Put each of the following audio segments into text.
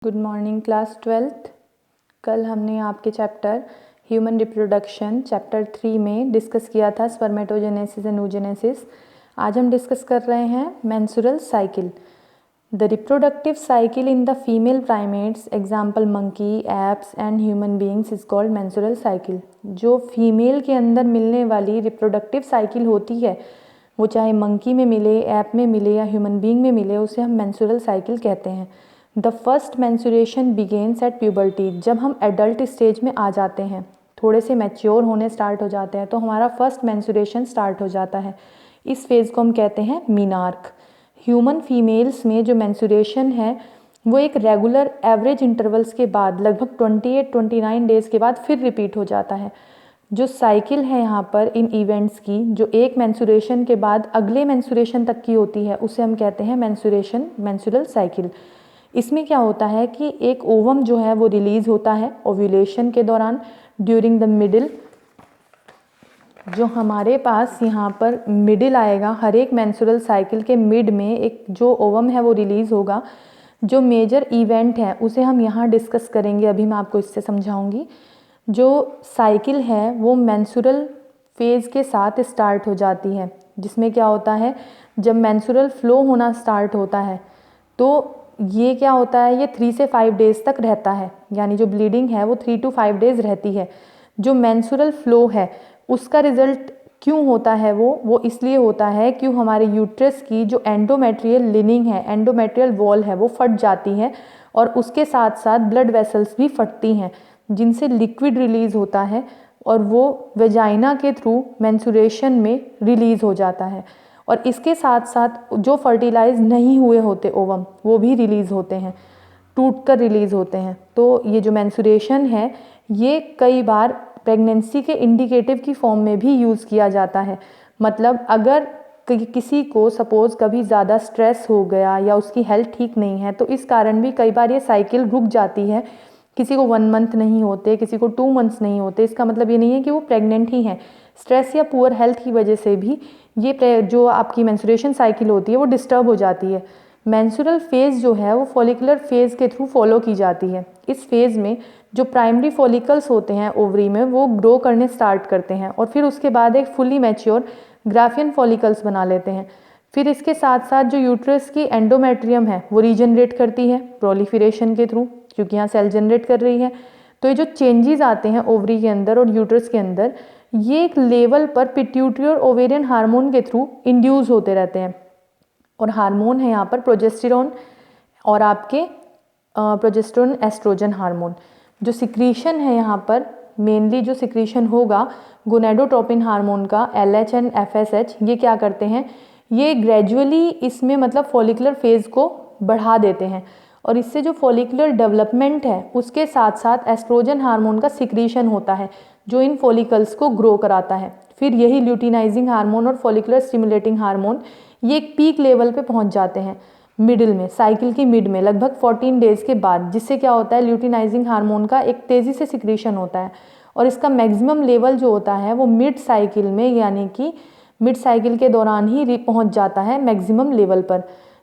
Good morning class 12th। कल हमने आपके चैप्टर ह्यूमन रिप्रोडक्शन चैप्टर 3 में डिस्कस किया था स्पर्मेटोजेनेसिस एंड oogenesis। आज हम डिस्कस कर रहे हैं menstrual cycle. The reproductive cycle in the female primates example monkey, apps and human beings is called menstrual cycle. जो फीमेल के अंदर मिलने वाली रिप्रोडक्टिव साइकिल होती है, वो चाहे मंकी में मिले, ऐप में मिले या ह्यूमन बींग में मिले, उसे हम मेंस्ट्रुअल साइकिल कहते हैं। The first menstruation begins at puberty. जब हम एडल्ट स्टेज में आ जाते हैं, थोड़े से मैच्योर होने स्टार्ट हो जाते हैं, तो हमारा फर्स्ट मेंस्ट्रुएशन स्टार्ट हो जाता है। इस फेज़ को हम कहते हैं मीनार्क। ह्यूमन फीमेल्स में जो मेंस्ट्रुएशन है वो एक रेगुलर एवरेज इंटरवल्स के बाद लगभग 28-29 डेज़ के बाद फिर रिपीट हो जाता है। जो साइकिल है यहाँ पर इन इवेंट्स की, जो एक मेंस्ट्रुएशन के बाद अगले मेंस्ट्रुएशन तक की होती है, उसे हम कहते हैं मेंस्ट्रुअल साइकिल। इसमें क्या होता है कि एक ओवम जो है वो रिलीज होता है ओव्यूलेशन के दौरान ड्यूरिंग द मिडिल। जो हमारे पास यहाँ पर मिडिल आएगा, हर एक मेंस्ट्रुअल साइकिल के मिड में एक जो ओवम है वो रिलीज होगा। जो मेजर इवेंट है उसे हम यहाँ डिस्कस करेंगे, अभी मैं आपको इससे समझाऊंगी। जो साइकिल है वो मेंस्ट्रुअल फेज़ के साथ स्टार्ट हो जाती है, जिसमें क्या होता है, जब मेंस्ट्रुअल फ्लो होना स्टार्ट होता है तो ये क्या होता है, ये 3 से 5 डेज़ तक रहता है, यानी जो ब्लीडिंग है वो 3 to 5 डेज़ रहती है। जो मेंस्ट्रुअल फ्लो है उसका रिजल्ट क्यों होता है, वो इसलिए होता है कि हमारे यूट्रस की जो एंडोमेट्रियल लिनिंग है, एंडोमेट्रियल वॉल है, वो फट जाती है और उसके साथ साथ ब्लड वेसल्स भी फटती हैं, जिनसे लिक्विड रिलीज़ होता है और वो वेजाइना के थ्रू मेंस्ट्रुएशन में रिलीज़ हो जाता है। और इसके साथ साथ जो फर्टिलाइज नहीं हुए होते ओवम, वो भी रिलीज़ होते हैं, टूट कर रिलीज़ होते हैं। तो ये जो मेंस्ट्रुएशन है ये कई बार प्रेगनेंसी के इंडिकेटिव की फॉर्म में भी यूज़ किया जाता है। मतलब अगर किसी को सपोज़ कभी ज़्यादा स्ट्रेस हो गया या उसकी हेल्थ ठीक नहीं है, तो इस कारण भी कई बार ये साइकिल रुक जाती है। किसी को 1 मंथ नहीं होते, किसी को 2 मंथ्स नहीं होते, इसका मतलब ये नहीं है कि वो प्रेग्नेंट ही हैं। स्ट्रेस या पुअर हेल्थ की वजह से भी ये जो आपकी मेंस्ट्रुएशन साइकिल होती है वो डिस्टर्ब हो जाती है। मेंस्ट्रुअल फेज़ जो है वो फॉलिकुलर फेज़ के थ्रू फॉलो की जाती है। इस फेज़ में जो प्राइमरी फॉलिकल्स होते हैं ओवरी में, वो ग्रो करने स्टार्ट करते हैं और फिर उसके बाद एक फुली मैच्योर ग्राफियन फॉलिकल्स बना लेते हैं। फिर इसके साथ साथ जो यूट्रस की एंडोमेट्रियम है वो रीजनरेट करती है प्रोलिफरेशन के थ्रू, क्योंकि यहाँ सेल जनरेट कर रही है। तो ये जो चेंजेस आते हैं ओवरी के अंदर और यूट्रस के अंदर, ये एक लेवल पर पिट्यूटरी और ओवेरियन हार्मोन के थ्रू इंड्यूस होते रहते हैं। और हार्मोन है यहाँ पर प्रोजेस्टेरोन और आपके प्रोजेस्टेरोन एस्ट्रोजन हार्मोन। जो सिक्रीशन है यहाँ पर मेनली जो सिक्रीशन होगा गोनेडोट्रोपिन हार्मोन का, LH एंड FSH, ये क्या करते हैं, ये ग्रेजुअली इसमें मतलब फॉलिकुलर फेज़ को बढ़ा देते हैं और इससे जो फॉलिकुलर डेवलपमेंट है उसके साथ साथ एस्ट्रोजन हार्मोन का सिक्रीशन होता है जो इन फॉलिकल्स को ग्रो कराता है। फिर यही ल्यूटिनाइजिंग हार्मोन और फॉलिकुलर स्टिमुलेटिंग हार्मोन ये एक पीक लेवल पे पहुंच जाते हैं मिडिल में, साइकिल की मिड में लगभग 14 डेज़ के बाद, जिससे क्या होता है, ल्यूटिनाइजिंग हार्मोन का एक तेज़ी से सिक्रीशन होता है और इसका मैक्सिमम लेवल जो होता है वो मिड साइकिल में, यानी कि मिड साइकिल के दौरान ही पहुंच जाता है मैक्सिमम लेवल पर।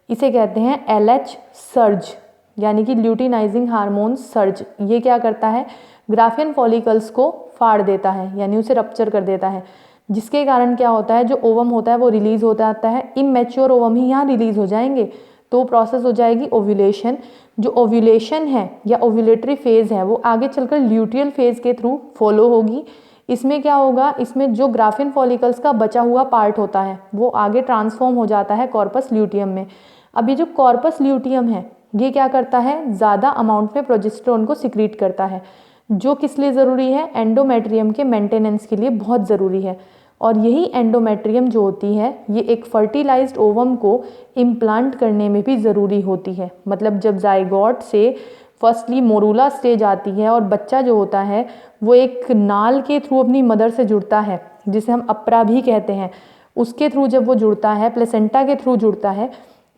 इसे कहते हैं LH सर्ज, यानी कि ल्यूटिनाइजिंग हार्मोन सर्ज। ये क्या करता है, ग्राफियन फॉलिकल्स को फाड़ देता है, यानी उसे रप्चर कर देता है, जिसके कारण क्या होता है, जो ओवम होता है वो रिलीज होता आता है। इमैच्योर ओवम ही यहाँ रिलीज हो जाएंगे, तो प्रोसेस हो जाएगी ओव्यूलेशन। जो ओव्यूलेशन है या ओव्यूलेटरी फेज़ है वो आगे चलकर ल्यूटियल फेज़ के थ्रू फॉलो होगी। इसमें क्या होगा, इसमें जो ग्राफिन फॉलिकल्स का बचा हुआ पार्ट होता है वो आगे ट्रांसफॉर्म हो जाता है कॉर्पस ल्यूटियम में। अब ये जो कॉर्पस ल्यूटियम है ये क्या करता है, ज़्यादा अमाउंट में प्रोजेस्टेरोन को सिक्रीट करता है, जो किस लिए ज़रूरी है, एंडोमेट्रियम के मेंटेनेंस के लिए बहुत ज़रूरी है। और यही एंडोमेट्रियम जो होती है ये एक फर्टिलाइज्ड ओवम को इम्प्लांट करने में भी ज़रूरी होती है। मतलब जब जाइगोट से फर्स्टली मोरूला स्टेज आती है और बच्चा जो होता है वो एक नाल के थ्रू अपनी मदर से जुड़ता है, जिसे हम अप्रा भी कहते हैं, उसके थ्रू जब वो जुड़ता है, प्लेसेंटा के थ्रू जुड़ता है,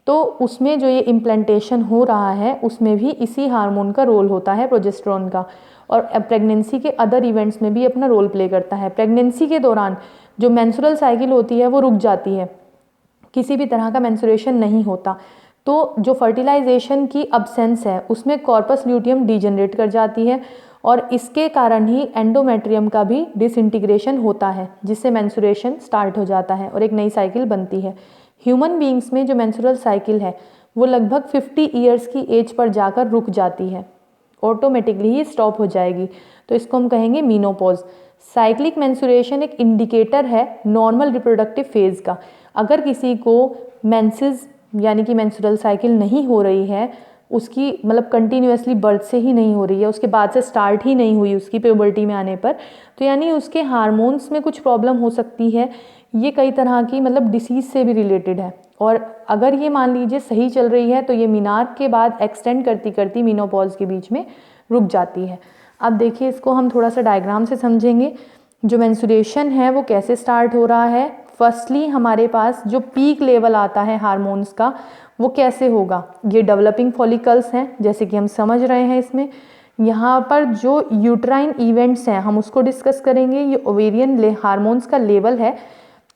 तो उसमें जो ये इम्प्लांटेशन हो रहा है उसमें भी इसी हार्मोन का रोल होता है, प्रोजेस्टेरोन का, और प्रेगनेंसी के अदर इवेंट्स में भी अपना रोल प्ले करता है। प्रेगनेंसी के दौरान जो मेंस्ट्रुअल साइकिल होती है वो रुक जाती है, किसी भी तरह का मेंस्ट्रुएशन नहीं होता। तो जो फर्टिलाइजेशन की अब्सेंस है उसमें कॉर्पस ल्यूटियम डीजनरेट कर जाती है और इसके कारण ही एंडोमेट्रियम का भी डिसइंटीग्रेशन होता है, जिससे मेंस्ट्रुएशन स्टार्ट हो जाता है और एक नई साइकिल बनती है। ह्यूमन बीइंग्स में जो मेंस्ट्रुअल साइकिल है वो लगभग 50 ईयर्स की एज पर जाकर रुक जाती है, ऑटोमेटिकली ही स्टॉप हो जाएगी। तो इसको हम कहेंगे मीनोपॉज। साइक्लिक मेंस्ट्रुएशन एक इंडिकेटर है नॉर्मल रिप्रोडक्टिव फेज का। अगर किसी को मेंसेस यानी कि मेंस्ट्रुअल साइकिल नहीं हो रही है, उसकी मतलब कंटिन्यूसली बर्थ से ही नहीं हो रही है, उसके बाद से स्टार्ट ही नहीं हुई उसकी प्यूबर्टी में आने पर, तो यानी उसके हार्मोन्स में कुछ प्रॉब्लम हो सकती है। ये कई तरह की मतलब डिसीज़ से भी रिलेटेड है। और अगर ये मान लीजिए सही चल रही है तो ये मीनार के बाद एक्सटेंड करती करती मीनोपॉज के बीच में रुक जाती है। अब देखिए इसको हम थोड़ा सा डायग्राम से समझेंगे। जो मेंस्ट्रुएशन है वो कैसे स्टार्ट हो रहा है। फर्स्टली हमारे पास जो पीक लेवल आता है हार्मोन्स का वो कैसे होगा। ये डेवलपिंग फॉलिकल्स हैं जैसे कि हम समझ रहे हैं इसमें। यहाँ पर जो यूट्राइन इवेंट्स हैं हम उसको डिस्कस करेंगे। ये ओवेरियन हार्मोन्स का लेवल है।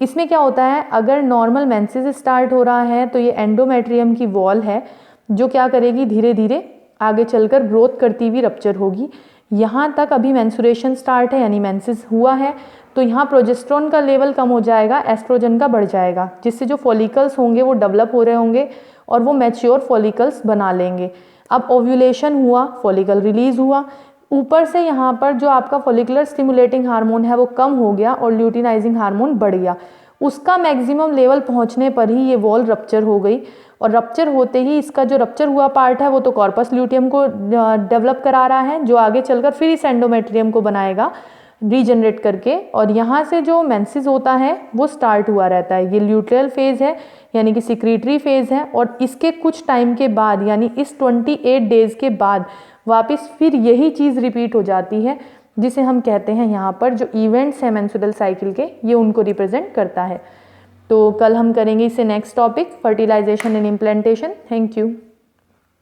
इसमें क्या होता है, अगर नॉर्मल मेंसेस स्टार्ट हो रहा है तो ये एंडोमेट्रियम की वॉल है जो क्या करेगी, धीरे धीरे आगे चलकर ग्रोथ करती हुई रप्चर होगी। यहाँ तक अभी मेंस्ट्रुएशन स्टार्ट है यानी मेंसेस हुआ है, तो यहाँ प्रोजेस्टेरोन का लेवल कम हो जाएगा, एस्ट्रोजन का बढ़ जाएगा, जिससे जो फॉलिकल्स होंगे वो डेवलप हो रहे होंगे और वो मैच्योर फॉलिकल्स बना लेंगे। अब ओव्यूलेशन हुआ, फॉलिकल रिलीज हुआ, ऊपर से यहाँ पर जो आपका फॉलिकुलर स्टिमुलेटिंग हार्मोन है वो कम हो गया और ल्यूटिनाइजिंग हार्मोन बढ़ गया। उसका मैक्सिमम लेवल पहुँचने पर ही ये वॉल रप्चर हो गई और रप्चर होते ही इसका जो रप्चर हुआ पार्ट है वो तो कॉर्पस ल्यूटियम को डेवलप करा रहा है, जो आगे चलकर फिर इस एंडोमेट्रियम को बनाएगा रीजनरेट करके। और यहाँ से जो मेंसेस होता है वो स्टार्ट हुआ रहता है। ये ल्यूट्रियल फेज है यानी कि सिक्रीटरी फेज है और इसके कुछ टाइम के बाद यानी इस 28 डेज के बाद वापस फिर यही चीज़ रिपीट हो जाती है, जिसे हम कहते हैं यहाँ पर जो इवेंट्स हैं मेंस्ट्रुअल साइकिल के, ये उनको रिप्रेजेंट करता है। तो कल हम करेंगे इससे next topic fertilisation and implantation. Thank you.